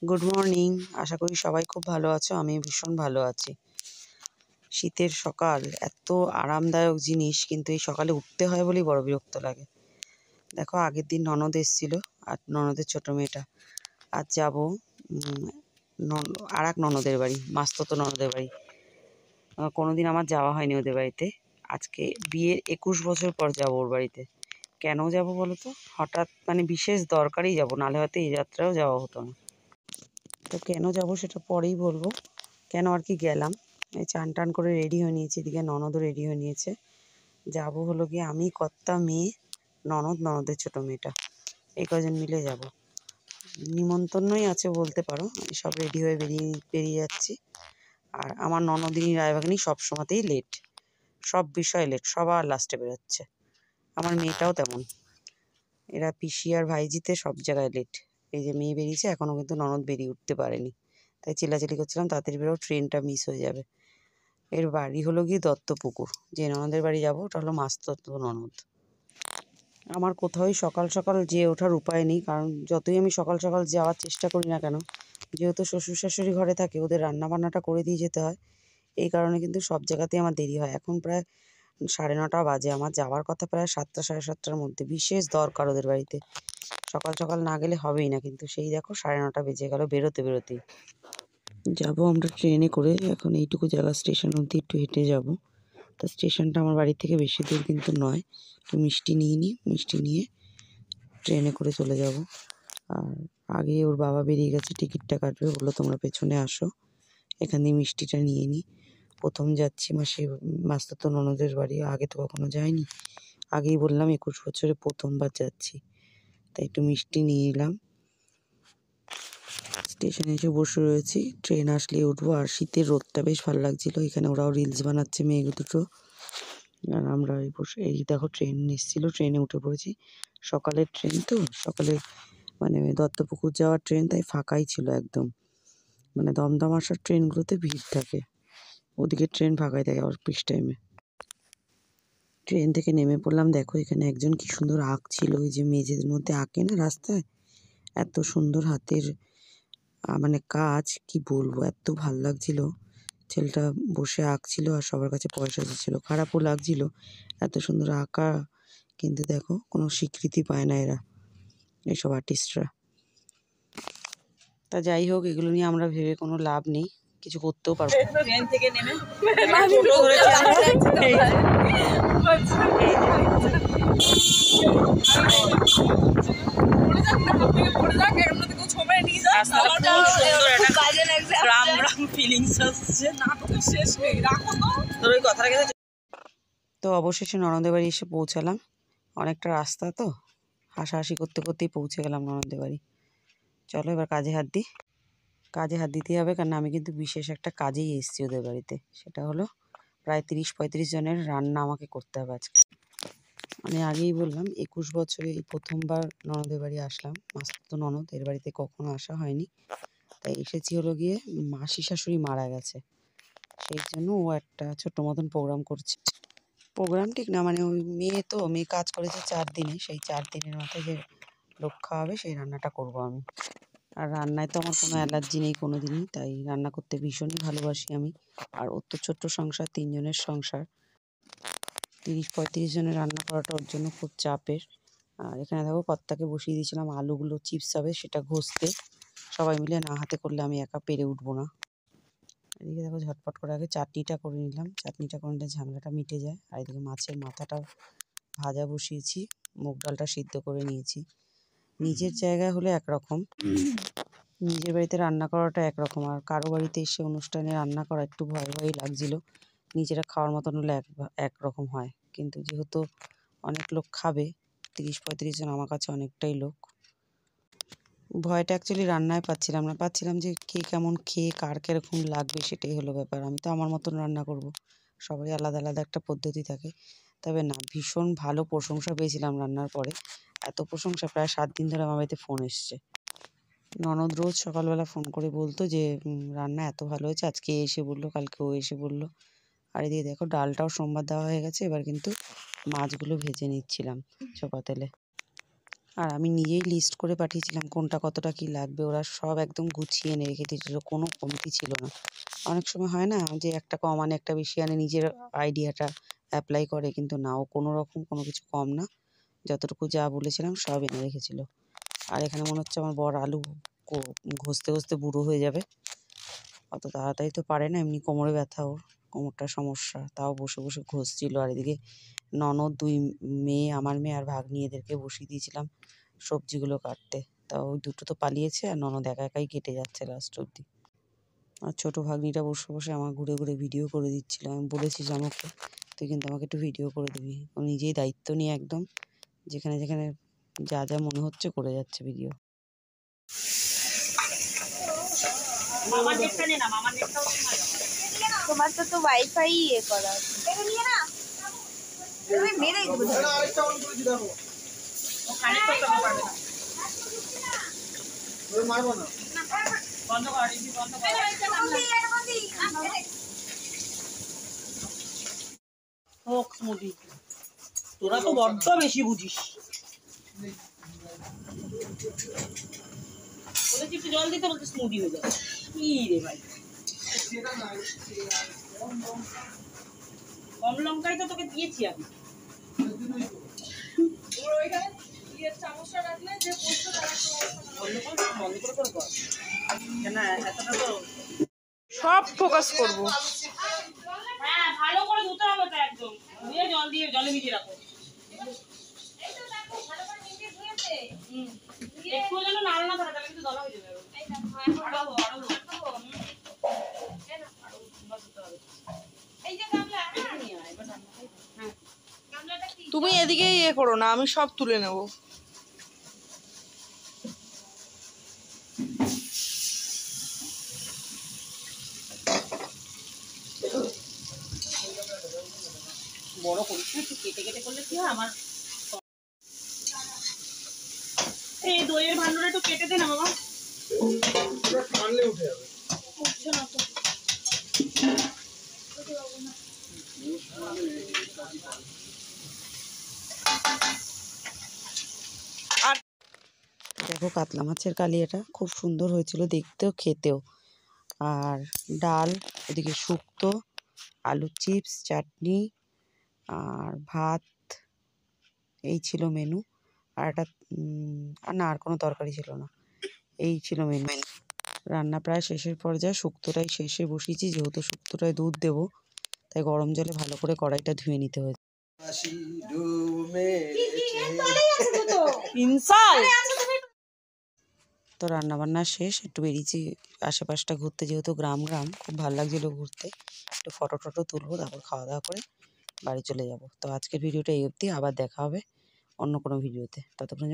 Good morning. আশা করি সবাই খুব ভালো আছো। আমি ভীষণ ভালো আছি। শীতের সকাল এত আরামদায়ক জিনিস, কিন্তু এই সকালে উঠতে হয় বলেই বড় বিরক্ত লাগে। দেখো, আগের দিন ননদ এসেছিলো, আর ননদের ছোটো মেয়েটা। আজ যাবো আর এক ননদের বাড়ি, মাস্ততো ননদের বাড়ি। কোনোদিন আমার যাওয়া হয়নি ওদের বাড়িতে। আজকে বিয়ের 21 বছর পর যাবো ওর বাড়িতে। কেন যাব বলো তো? হঠাৎ বিশেষ দরকারেই যাব, নাহলে হয়তো এই যাত্রাও যাওয়া হতো না। তো কেন যাব সেটা পরেই বলবো। কেন আর কি গেলাম, এই চান টান করে রেডি হয়ে নিয়েছি, এদিকে ননদও রেডি হয়ে নিয়েছে। যাব হলো গিয়ে আমি, কর্তা, মেয়ে, ননদের ছোটো মেয়েটা, এই কজন মিলে যাব। নিমন্ত্রণই আছে বলতে পারো। আমি সব রেডি হয়ে বেরিয়ে যাচ্ছি। আর আমার ননদিনী রায়বাগিনী সবসময়তেই লেট, সব বিষয় লেট, সবার লাস্টে বেরোচ্ছে। আমার মেয়েটাও তেমন। এরা পিসি আর ভাইজিতে সব জায়গায় লেট। এই যে মেয়ে বেরিয়েছে, এখনও কিন্তু ননদ বেরিয়ে উঠতে পারেনি। তাই চিল্লাচিল্লি করছিলাম তাড়াতাড়ি বেরো, ট্রেনটা মিস হয়ে যাবে। এর বাড়ি হলো গিয়ে দত্তপুকুর। যে ননদের বাড়ি যাব ওটা হলো মাস্ততো ননদ। আমার কোথাওই সকাল সকাল যেয়ে ওঠার উপায় নেই, কারণ যতই আমি সকাল সকাল যাওয়ার চেষ্টা করি না কেন, যেহেতু শ্বশুর শাশুড়ি ঘরে থাকে, ওদের রান্নাবান্নাটা করে দিয়ে যেতে হয়। এই কারণে কিন্তু সব জায়গাতেই আমার দেরি হয়। এখন প্রায় 9:30 বাজে, আমার যাওয়ার কথা প্রায় 7টা 7:30টার মধ্যে। বিশেষ দরকার ওদের বাড়িতে, সকাল সকাল না গেলে হবেই না। কিন্তু সেই দেখো 9:30 বেজে গেল বেরোতেই। যাবো আমরা ট্রেনে করে। এখন এইটুকু জায়গা স্টেশন অবধি একটু হেঁটে যাব। তা স্টেশনটা আমার বাড়ি থেকে বেশি দূর কিন্তু নয়। একটু মিষ্টি নিয়ে নিই, মিষ্টি নিয়ে ট্রেনে করে চলে যাব। আর আগে ওর বাবা বেরিয়ে গেছে, টিকিটটা কাটবে, বললো তোমরা পেছনে আসো, এখান দিয়ে মিষ্টিটা নিয়ে নিই। প্রথম যাচ্ছি মাস্তাতো ননদের বাড়ি, আগে তো কখনো যাইনি। আগেই বললাম 21 বছরে প্রথমবার যাচ্ছি, তাই একটু মিষ্টি নিয়ে নিলাম। স্টেশনে এসে বসে রয়েছি, ট্রেন আসলেই উঠবো। আর শীতের রোদটা বেশ ভালো লাগছিলো। এখানে ওরাও রিলস বানাচ্ছে, মেয়ে দুটো। আর আমরা এই দেখো ট্রেন এসেছিলো, ট্রেনে উঠে পড়েছি। সকালের ট্রেন তো, সকালে দত্তপুকুর যাওয়ার ট্রেন, তাই ফাঁকাই ছিল একদম। দমদম আসার ট্রেনগুলোতে ভিড় থাকে, ওদিকে ট্রেন ফাঁকাই থাকে আবার পিস টাইমে। ট্রেন থেকে নেমে পড়লাম। দেখো এখানে একজন কি সুন্দর আঁকছিল, ওই যে মেঝের মধ্যে আঁকে না রাস্তায়, এত সুন্দর হাতের কাজ, কি বলবো, এত ভাল লাগছিল। ছেলেটা বসে আঁকছিল আর সবার কাছে পয়সা দিচ্ছিল। খারাপও লাগছিল, এত সুন্দর আঁকা, কিন্তু দেখো কোনো স্বীকৃতি পায় না এরা, এইসব আর্টিস্টরা। তা যাই হোক, এগুলো নিয়ে আমরা ভেবে কোনো লাভ নেই, কিছু করতেও পারবো। ট্রেন থেকে নেমে তো অবশেষে ননদের বাড়ি এসে পৌঁছালাম। অনেকটা রাস্তা তো, হাসাহাসি করতে করতেই পৌঁছে গেলাম ননদের বাড়ি। চলো এবার কাজে হাত দিতেই হবে, কারণ আমি কিন্তু বিশেষ একটা কাজেই এসেছি ওদের বাড়িতে। সেটা হলো প্রায় 30-35 জনের রান্না আমাকে করতে হবে আজকে। আগেই বললাম 21 বছরে এই প্রথমবার ননদের বাড়ি আসলাম। মাস্তুতো ননদ, এর বাড়িতে কখনো আসা হয়নি। তাই এসেছি হলো গিয়ে, মাসি শাশুড়ি মারা গেছে, সেই জন্য ও একটা ছোট্ট মতন প্রোগ্রাম করছে। প্রোগ্রাম ঠিক না, ওই মেয়ে কাজ করেছে 4 দিনে, সেই 4 দিনের মাথায় যে লোক খাওয়াবে সেই রান্নাটা করব আমি। আর রান্নায় তো আমার কোনো অ্যালার্জি নেই কোনো দিনই, তাই রান্না করতে ভীষণই ভালোবাসি আমি। আর ওর তো ছোট্ট সংসার, 3 জনের সংসার, 30-35 জনের রান্না করাটা ওর জন্য খুব চাপের। আর এখানে দেখো কর্তাকে বসিয়ে দিয়েছিলাম আলুগুলো চিপস হবে সেটা ঘষতে। সবাই মিলে না হাতে করলে আমি একা পেরে উঠবো না। এদিকে দেখো ঝটপট করে আগে চাটনিটা করে নিলাম, চাটনিটা করে নিলে ঝামেলাটা মিটে যায়। আর এদিকে মাছের মাথাটা ভাজা বসিয়েছি, মুগ ডালটা সিদ্ধ করে নিয়েছি। নিজের জায়গায় হলে একরকম, নিজের বাড়িতে রান্না করাটা একরকম, আর কারো বাড়িতে এসে অনুষ্ঠানে রান্না করা একটু ভয়ই লাগছিল। নিজেরা খাওয়ার মতন হলে একরকম হয়, কিন্তু যেহেতু অনেক লোক খাবে, 30-35 জন, আমার কাছে অনেকটাই লোক। ভয়টা অ্যাকচুয়ালি রান্নায় পাচ্ছিলাম যে কে কেমন খেয়ে কার কীরকম লাগবে, সেটাই হলো ব্যাপার। আমি তো আমার মতন রান্না করব, সবারই আলাদা আলাদা একটা পদ্ধতি থাকে। তবে না, ভীষণ ভালো প্রশংসা পেয়েছিলাম রান্নার পরে। এত প্রশংসা, প্রায় 7 দিন ধরে আমার বাড়িতে ফোন এসছে। ননদ রোজ সকালবেলা ফোন করে বলতো যে রান্না এত ভালো হয়েছে, আজকে এসে বললো, কালকে ও এসে বললো। আর এদিকে দেখো ডালটাও সোমবার দেওয়া হয়ে গেছে, এবার কিন্তু মাছগুলো ভেজে নিচ্ছিলাম চোপা তেলে। আর আমি নিজেই লিস্ট করে পাঠিয়েছিলাম কোনটা কতটা কি লাগবে। ওরা সব একদম গুছিয়ে এনে রেখে দিয়েছিল, কোনো কমতি ছিল না। অনেক সময় হয় না যে একটা কম আনে একটা বেশি আনে, নিজের আইডিয়াটা অ্যাপ্লাই করে, কিন্তু না, ও কোনো রকম কোনো কিছু কম না, যতটুকু যা বলেছিলাম সব এনে রেখেছিল। আর এখানে মনে হচ্ছে আমার বর আলু ঘষতে ঘষতে বুড়ো হয়ে যাবে, অত তাড়াতাড়ি তো পারে না, এমনি কোমরে ব্যথা, ওর কোমরটা সমস্যা, তাও বসে বসে ঘষছিল। আর এদিকে ননদ, দুই মেয়ে, আমার মেয়ে আর ভাগ্নি, এদেরকে বসিয়ে দিয়েছিলাম সবজিগুলো কাটতে। তা ওই দুটো তো পালিয়েছে, আর ননদ একা একাই কেটে যাচ্ছে লাস্ট অব্দি। আর ছোটো ভাগ্নিটা বসে বসে আমার ঘুরে ঘুরে ভিডিও করে দিচ্ছিল। আমি বলেছি জামুকে, তুই কিন্তু আমাকে একটু ভিডিও করে দিবি। ও নিজেই দায়িত্ব নিয়ে একদম যেখানে যেখানে যা যা মনে হচ্ছে করে যাচ্ছে ভিডিও। তোমার তো ওয়াইফাই করা আছে। তোরা তো বড্ড বেশি বুঝিস। বলেছি একটু জল দিতে, বলতে স্মুদি হয়ে যাবে। কি রে ভাই, কম লঙ্কাই তো তোকে দিয়েছি আমি। সব ফোকাস করবো। হ্যাঁ, ভালো করে ধুতে হবে তো, একদম ধুয়ে জল দিয়ে জলে ভিজিয়ে রাখো। একটু যেন নাড়া না থাকে, তাহলে কিন্তু দলা হয়ে যাবে। তুমি এদিকে ইয়ে করো না, আমি সব তুলে নেব। বড় করিস না, একটু কেটে কেটে করলে কি হয় আমার। এই দইয়ের ভান্ডারটা একটু কেটে দে না বাবা, উঠে যাবে। উঠছে না তো। দেখো কাতলা মাছের কালিয়াটা খুব সুন্দর হয়েছিল দেখতেও, খেতেও। আর ডাল, এদিকে শুক্তো, আলুর চিপস, চাটনি আর ভাত, এই ছিল মেনু। আর একটা আর না, আর কোনো তরকারি ছিল না, এই ছিল মেনু। রান্না প্রায় শেষের পর্যায়ে, শুক্তোটাই শেষে বসিয়েছি, যেহেতু শুক্তোটায় দুধ দেবো, তাই গরম জলে ভালো করে কড়াইটা ধুয়ে নিতে হয়েছে। তো রান্নাবান্না শেষ, একটু বেরিয়েছি আশেপাশটা ঘুরতে, যেহেতু গ্রাম গ্রাম খুব ভালো লাগছিলো ঘুরতে। একটু ফটো টটো তুলবো, তারপর খাওয়া দাওয়া করে বাড়ি চলে যাব। তো আজকের ভিডিওটা এই অবধি, আবার দেখা হবে অন্য কোনো ভিডিওতে। ততক্ষণ